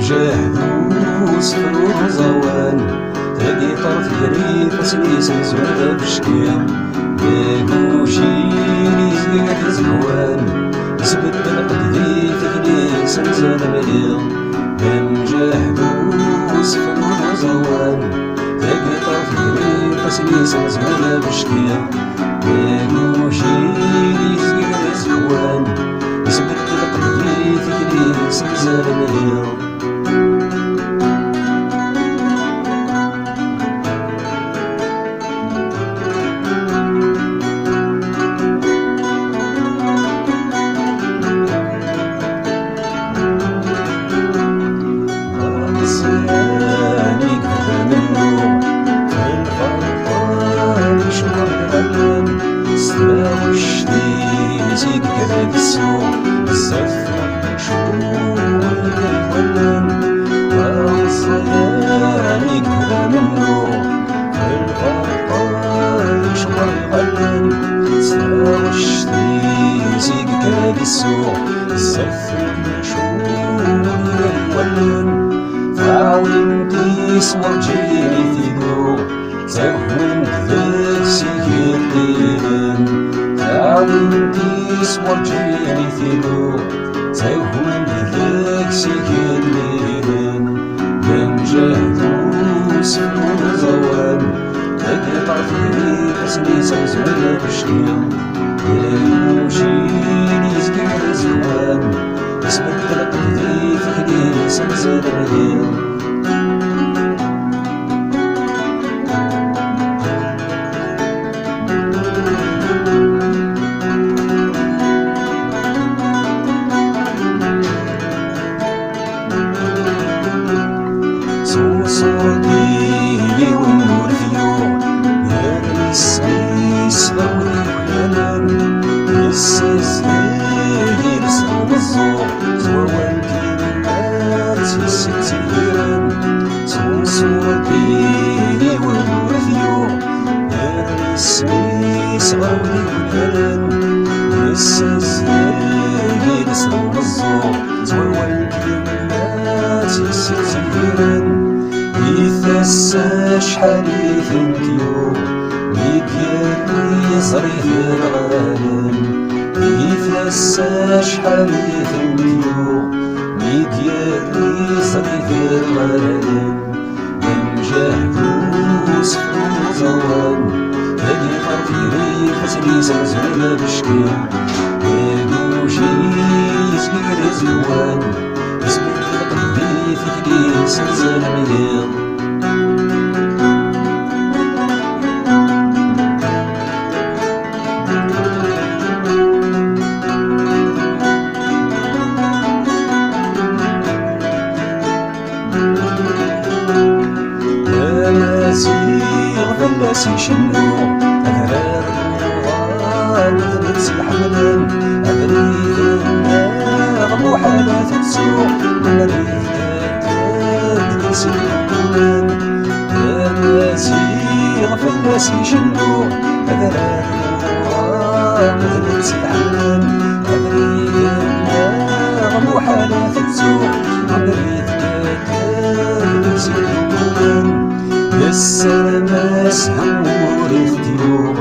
جاهدو صفر زوان تلاقي طرف غريب سنيسن زوالة بشكيا ياكوشي زقاق زهوان يثبت بالقدي تكلي سنزال مليا جاهدو صفر زوان تلاقي طرف غريب سنيسن زوالة بشكيا ياكوشي زقاق زهوان يثبت بالقدي تكلي سنزال مليا السوق الزفر مشهور يولن تعاون تيس ورجيني ثيقو تهون ذاك سيكيرين تعاون تيس ورجيني ثيقو تهون ذاك سيكيرين من جهدو سفر زوان تلقي طرف غريب اسمي سمزمنا بشكيل يمشيني زقاق زهوان يثبت بالقدي في خدي سنزال مليل صوصوتي والنور فيو يا السميس ضوي ويالن السزلي لسعو الزوق زوان كلمات الستيران صوصوتي والنور فيو يا السميس ضوي ويالن السزلي لسعو الزوق زوان كلمات الستيران يثساش حديث انتيو ميديالي صريف الغالم يثساش حديث انتيو ميديالي صريف الغالم من جهدو سفر زوان تلاقي طرف يريد حسني سنزولا بشكل ياقوشي يزقير زهوان يثبت بالقدي في كلي سنزال مليل فلاسي شنو أذرار الغوان ذنبس الحملان أذريد الناغم وحالات السوق من ريد كاد نسي الحملان فلاسي شنو أذرار الغوان ذنبس الحملان أذريد الناغم وحالات السوق من ريد كاد نسي الحملان السلاماس همور الديوب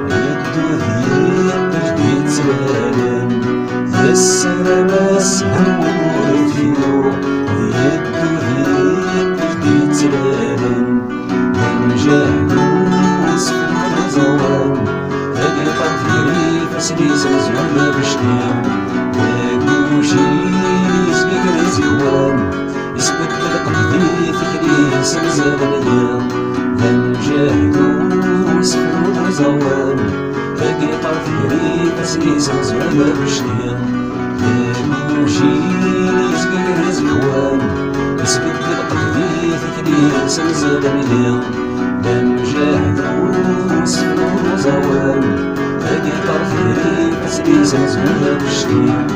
يدو ذيق جديد سلالم السلاماس همور الديوب يدو ذيق جديد سلالم من جهدو سفر زوان تلاقي طرف غريب اسلي سنزولا بشكيل ياقوشي يزقاق زهوان يثبت بالقدي في كلي سنزال مليل من جهدو سفر زوان تلاقي طرف قريب أسيس مزولة بشتيا موجين يزقر زيوان يسبد القلبي ثكلي سنزل مليان بمجاهد وصفو زوان هادي طرف قريب أسيس مزولة بشتيا